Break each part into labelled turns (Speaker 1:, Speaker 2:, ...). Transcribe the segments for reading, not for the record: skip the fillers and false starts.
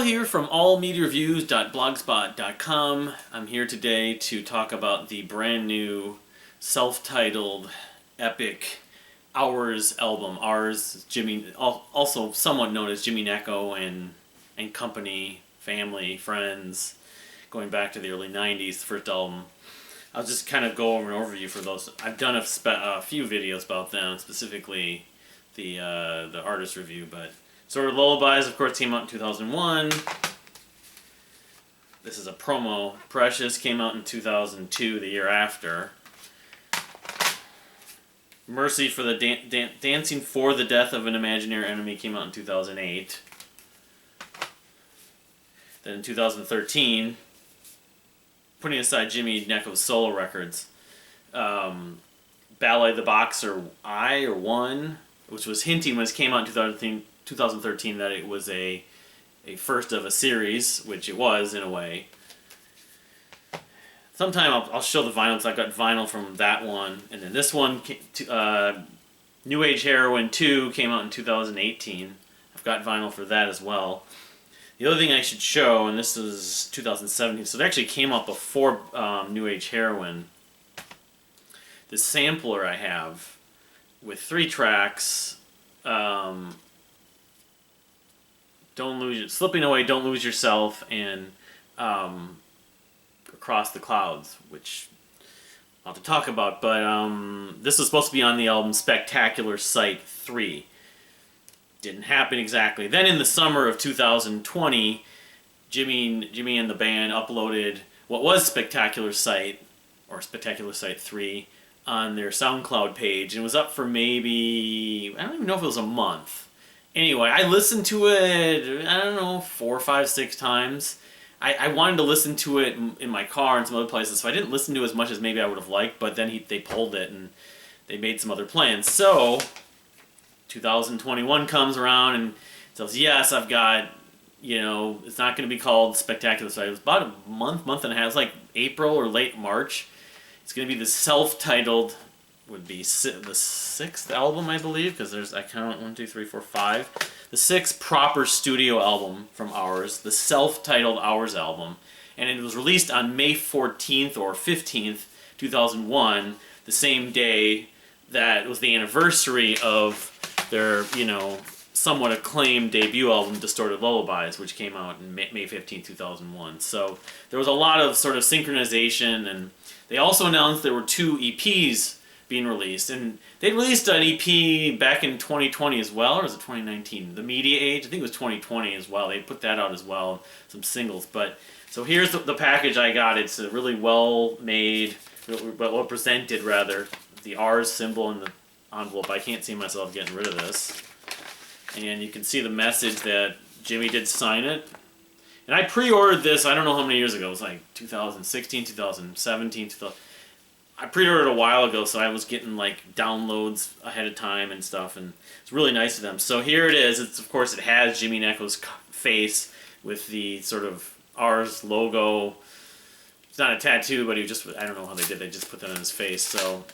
Speaker 1: Kyle here from allmediareviews.blogspot.com. I'm here today to talk about the brand new self-titled epic Hours album. Ours, Jimmy, also somewhat known as Jimmy Necco and company, family, friends, going back to the early 90s, the first album. I'll just kind of go over an overview for those. I've done a few videos about them, specifically the artist review, but Sort of Lullabies, of course, came out in 2001. This is a promo. Precious came out in 2002, the year after. Mercy for the Dancing for the Death of an Imaginary Enemy came out in 2008. Then in 2013, putting aside Jimmy Necco's solo records, Ballet the Boxer I, or One, which was hinting when it came out in 2013 that it was a first of a series, which it was in a way. Sometime I'll show the vinyl, because I've got vinyl from that one. And then this one, New Age Heroin 2, came out in 2018. I've got vinyl for that as well. The other thing I should show, and this is 2017, so it actually came out before New Age Heroin. The sampler I have with 3 tracks, Slipping Away, Don't Lose Yourself, and Across the Clouds, which I'll have to talk about, but this was supposed to be on the album Spectacular Sight 3. Didn't happen exactly. Then in the summer of 2020, Jimmy and the band uploaded what was Spectacular Sight, or Spectacular Sight 3, on their SoundCloud page, and it was up for maybe, I don't even know if it was a month. Anyway, I listened to it, I don't know, 4, 5, 6 times. I wanted to listen to it in my car and some other places, so I didn't listen to it as much as maybe I would have liked, but then they pulled it and they made some other plans. So, 2021 comes around and says, yes, I've got, it's not going to be called Spectacular Sight. It was about a month and a half. It was like April or late March. It's going to be the self-titled, would be the 6th album, I believe, because I count 1, 2, 3, 4, 5. The 6th proper studio album from Hours, the self-titled Hours album. And it was released on May 14th or 15th, 2001, the same day that was the anniversary of their, somewhat acclaimed debut album, Distorted Lullabies, which came out in May 15th, 2001. So there was a lot of sort of synchronization, and they also announced there were 2 EPs being released, and they released an EP back in 2020 as well, or was it 2019? The Media Age, I think it was 2020 as well. They put that out as well, some singles. But so here's the package I got. It's a really well made, well presented rather. The R's symbol in the envelope. I can't see myself getting rid of this. And you can see the message that Jimmy did sign it. And I pre-ordered this, I don't know how many years ago. It was like 2016, 2017, 2000. I pre-ordered a while ago, so I was getting like downloads ahead of time and stuff, and it's really nice of them. So here it is. Of course, it has Jimmy Necco's face with the sort of R's logo. It's not a tattoo, but I don't know how they did. They just put that on his face. So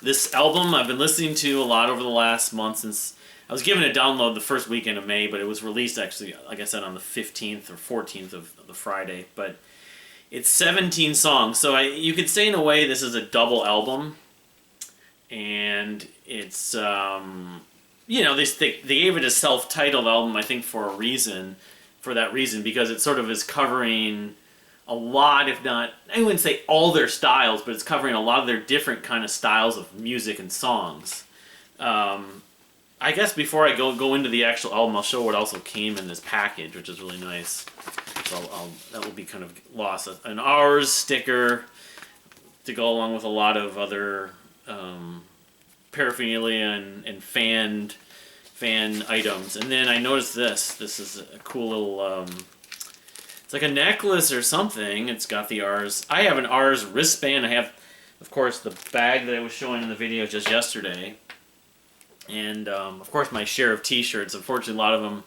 Speaker 1: this album I've been listening to a lot over the last month, since I was given a download the first weekend of May, but it was released actually, like I said, on the 15th or 14th of the Friday. But it's 17 songs, so you could say in a way this is a double album, and it's, they gave it a self-titled album, I think, for that reason, because it sort of is covering a lot, if not, I wouldn't say all their styles, but it's covering a lot of their different kind of styles of music and songs. I guess before I go into the actual album, I'll show what also came in this package, which is really nice. So that will be kind of lost. An Hours sticker to go along with a lot of other paraphernalia and fan items. And then I noticed this. This is a cool little, it's like a necklace or something. It's got the R's. I have an R's wristband. I have, of course, the bag that I was showing in the video just yesterday. And, of course, my share of t-shirts. Unfortunately, a lot of them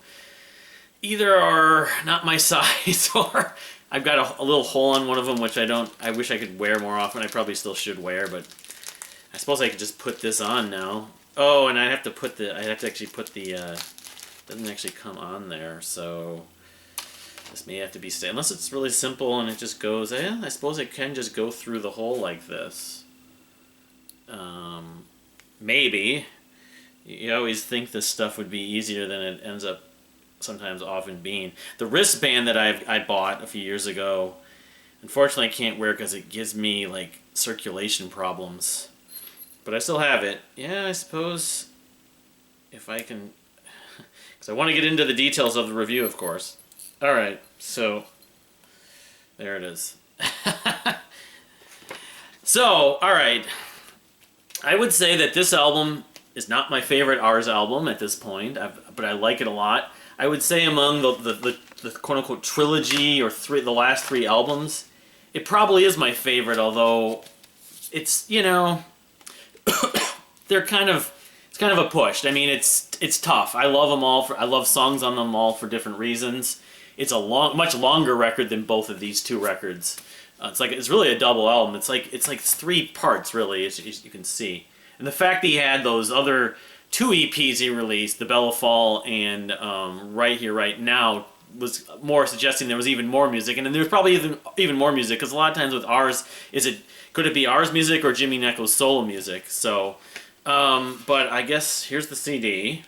Speaker 1: either are not my size, or I've got a little hole on one of them, which I wish I could wear more often. I probably still should wear, but I suppose I could just put this on now. Oh, and I have to actually put the, doesn't actually come on there, so This may have to be unless it's really simple and it just goes. I suppose it can just go through the hole like this. Maybe. You always think this stuff would be easier than it ends up sometimes often being. The wristband that I bought a few years ago, unfortunately I can't wear because it gives me like circulation problems. But I still have it. Yeah, I suppose if I can, because I want to get into the details of the review, of course. All right, so there it is. So, all right. I would say that this album is not my favorite Ours album at this point, but I like it a lot. I would say among the quote-unquote trilogy or the last 3 albums, it probably is my favorite, although it's, you know, it's kind of a push. I mean, it's tough. I love them all. I love songs on them all for different reasons. It's a much longer record than both of these 2 records. It's really a double album. It's like 3 parts really, as you can see. And the fact that he had those other 2 EPs he released, The Bell of Fall and Right Here, Right Now, was more suggesting there was even more music. And then there's probably even more music, because a lot of times with Ours, could it be Ours music or Jimmy Necco's solo music? So, but I guess here's the CD,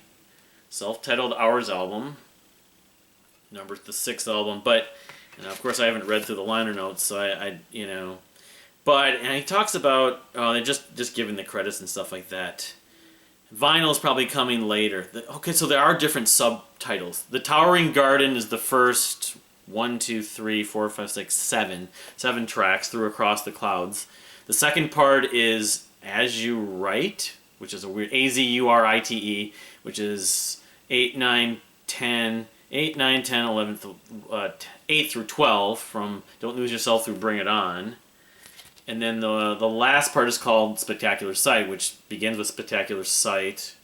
Speaker 1: self-titled Ours album, the 6th album. But and of course I haven't read through the liner notes, so I you know. But and he talks about they're just giving the credits and stuff like that. Vinyl's probably coming later. Okay, so there are different subtitles. The Towering Garden is the first 1, 2, 3, 4, 5, 6, 7 tracks through Across the Clouds. The second part is As You Write, which is a weird Azurite, which is 8, 9, 10, 11, 8 through 12 from Don't Lose Yourself through Bring It On. And then the last part is called Spectacular Sight, which begins with Spectacular Sight,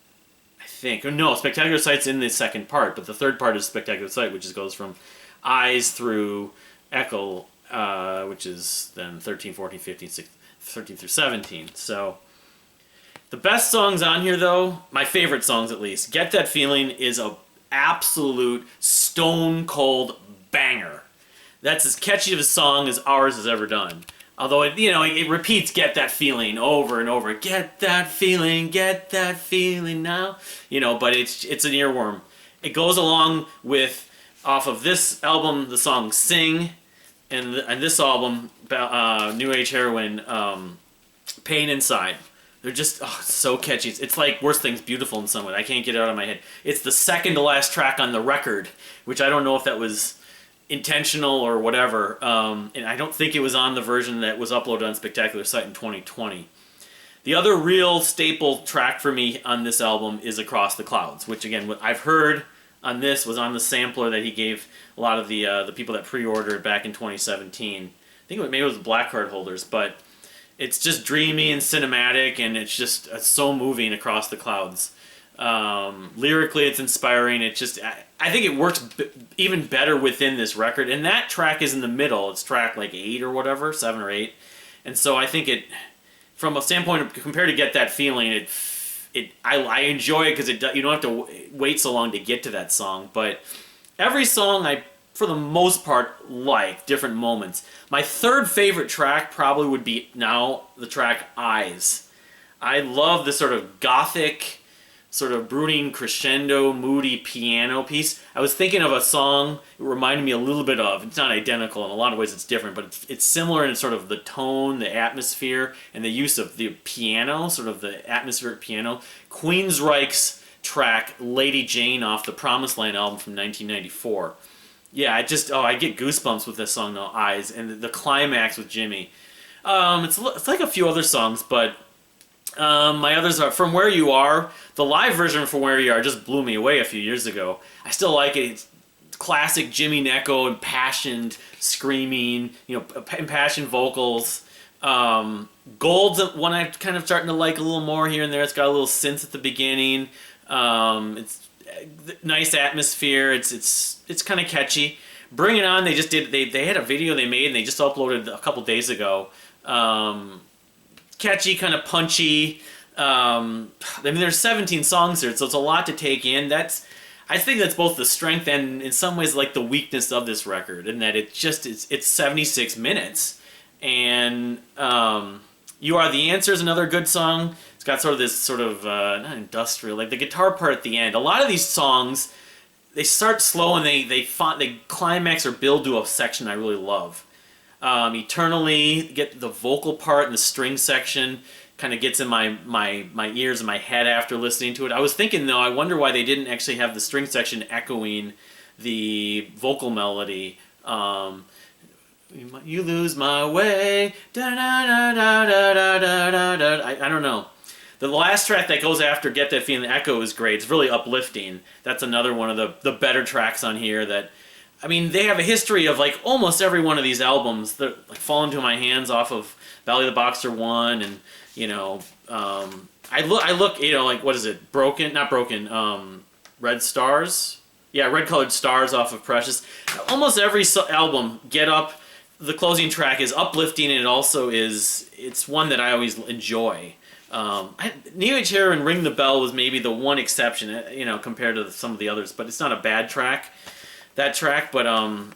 Speaker 1: I think. Or no, Spectacular Sight's in the second part, but the third part is Spectacular Sight, which goes from Eyes through Echo, which is then 13, 14, 15, 16, 13 through 17. So the best songs on here, though, my favorite songs at least, Get That Feeling is a absolute stone cold banger. That's as catchy of a song as Ours has ever done. Although it repeats "Get That Feeling" over and over. Get that feeling now. But it's an earworm. It goes along with off of this album the song "Sing," and this album New Age Heroin, "Pain Inside." They're just so catchy. It's like Worst Things Beautiful in some way. I can't get it out of my head. It's the second to last track on the record, which I don't know if that was intentional or whatever, and I don't think it was on the version that was uploaded on Spectacular Sight in 2020. The other real staple track for me on this album is Across the Clouds, which again, what I've heard on this was on the sampler that he gave a lot of the people that pre-ordered back in 2017. I think maybe it was the Black Card holders, but it's just dreamy and cinematic, and it's just so moving, Across the Clouds. Lyrically, it's inspiring. I think it works even better within this record. And that track is in the middle. It's track like 8 or whatever, 7 or 8. And so I think it, from a standpoint of compared to Get That Feeling, I enjoy it because you don't have to wait so long to get to that song. But every song I, for the most part, like different moments. My third favorite track probably would be now the track Eyes. I love this sort of gothic, sort of brooding crescendo, moody piano piece. I was thinking of a song it reminded me a little bit of. It's not identical, in a lot of ways it's different, but it's similar in sort of the tone, the atmosphere, and the use of the piano, sort of the atmospheric piano. Queensryche's track Lady Jane off the Promised Land album from 1994. Yeah, I get goosebumps with this song now, Eyes, and the climax with Jimmy. It's like a few other songs, but my others are From Where You Are. The live version of From Where You Are just blew me away a few years ago. I still like it. It's classic Jimmy Necco, impassioned screaming, impassioned vocals. Gold's one I'm kind of starting to like a little more here and there. It's got a little synth at the beginning. It's nice atmosphere. It's kind of catchy. Bring It On. They had a video they made and they just uploaded a couple days ago. Catchy, kind of punchy. There's 17 songs here, so it's a lot to take in. I think that's both the strength and in some ways like the weakness of this record, in that it's 76 minutes, and You Are the Answer is another good song. It's got sort of this sort of not industrial, like the guitar part at the end. A lot of these songs, they start slow and they climax or build to a section I really love. Eternally, get the vocal part and the string section kind of gets in my ears and my head after listening to it. I was thinking, though, I wonder why they didn't actually have the string section echoing the vocal melody. You lose my way. I don't know. The last track that goes after Get That Feeling, the echo, is great. It's really uplifting. That's another one of the better tracks on here that, I mean, they have a history of like almost every one of these albums that like fall into my hands off of Valley of the Boxer 1, and you know, I look, you know, like what is it? Not Broken. Red Stars. Yeah, Red Colored Stars off of Precious. Almost every album, Get Up, the closing track is uplifting, and it also it's one that I always enjoy. New Age Hair and Ring the Bell was maybe the one exception, you know, compared to some of the others, but it's not a bad track, that track, but I'm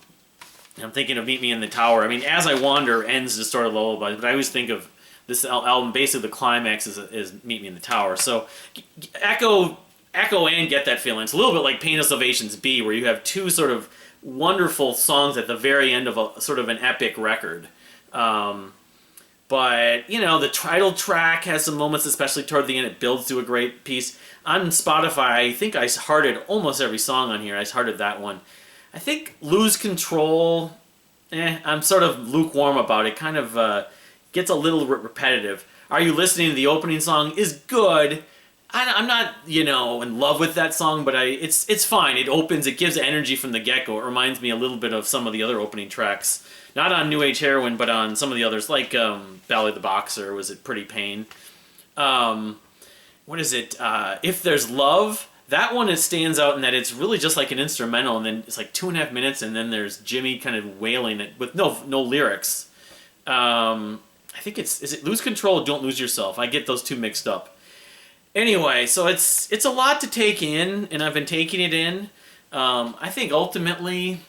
Speaker 1: thinking of Meet Me in the Tower. I mean, As I Wander ends to sort of lullaby, but I always think of this album, basically the climax is Meet Me in the Tower. So Echo and Get That Feeling. It's a little bit like Pain of Salvation's B, where you have two sort of wonderful songs at the very end of a sort of an epic record. But, you know, the title track has some moments, especially toward the end. It builds to a great piece. On Spotify, I think I hearted almost every song on here. I hearted that one. I think Lose Control, I'm sort of lukewarm about it. Kind of gets a little repetitive. Are You Listening to the opening song is good. I'm not, you know, in love with that song, but it's fine. It opens, it gives energy from the get-go. It reminds me a little bit of some of the other opening tracks. Not on New Age Heroin, but on some of the others, like Valley of the Boxer, was it Pretty Pain? What is it? If There's Love, that one, it stands out in that it's really just like an instrumental, and then it's like 2.5 minutes, and then there's Jimmy kind of wailing it with no lyrics. I think is it Lose Control or Don't Lose Yourself? I get those two mixed up. Anyway, so it's a lot to take in, and I've been taking it in. I think ultimately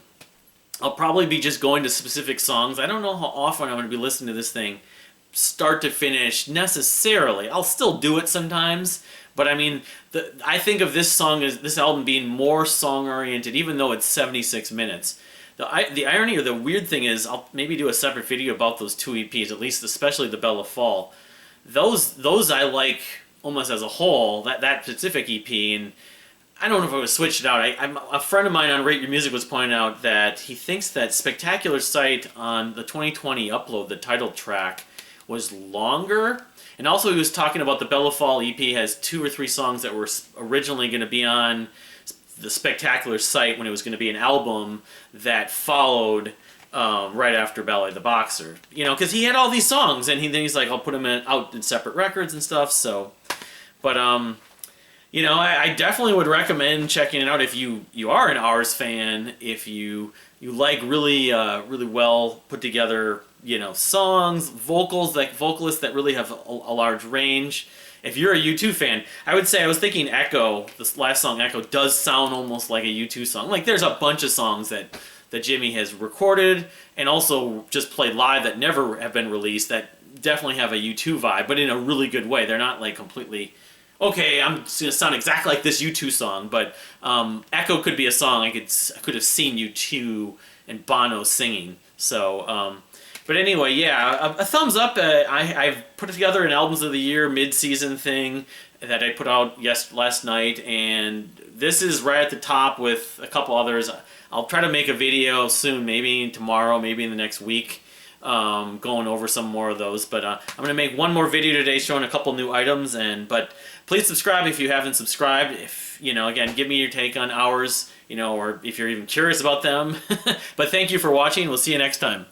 Speaker 1: I'll probably be just going to specific songs. I don't know how often I'm going to be listening to this thing start to finish necessarily. I'll still do it sometimes, but I mean, I think of this album being more song oriented, even though it's 76 minutes. The irony or the weird thing is, I'll maybe do a separate video about those two EPs, at least especially the Bell of Fall. Those I like almost as a whole, that specific EP, and I don't know if I would switch it out. A friend of mine on Rate Your Music was pointing out that he thinks that Spectacular Sight on the 2020 upload, the title track, was longer. And also he was talking about the Bell of Fall EP has 2 or 3 songs that were originally going to be on the Spectacular Sight when it was going to be an album that followed right after Ballet the Boxer. You know, because he had all these songs, and then he's like, I'll put them out in separate records and stuff, so... But, you know, I definitely would recommend checking it out if you are an Ours fan, if you like really well put together, you know, songs, vocalists that really have a large range. If you're a U2 fan, I would say, I was thinking Echo, this last song, Echo, does sound almost like a U2 song. Like, there's a bunch of songs that Jimmy has recorded and also just played live that never have been released that definitely have a U2 vibe, but in a really good way. They're not like completely... Okay, I'm going to sound exactly like this U2 song, but Echo could be a song I could have seen U2 and Bono singing. So, but anyway, yeah, a thumbs up. I've put together an Albums of the Year mid-season thing that I put out last night, and this is right at the top with a couple others. I'll try to make a video soon, maybe tomorrow, maybe in the next week, going over some more of those. But I'm going to make one more video today showing a couple new items, but please subscribe if you haven't subscribed. If, you know, again, give me your take on Ours, you know, or if you're even curious about them. But thank you for watching. We'll see you next time.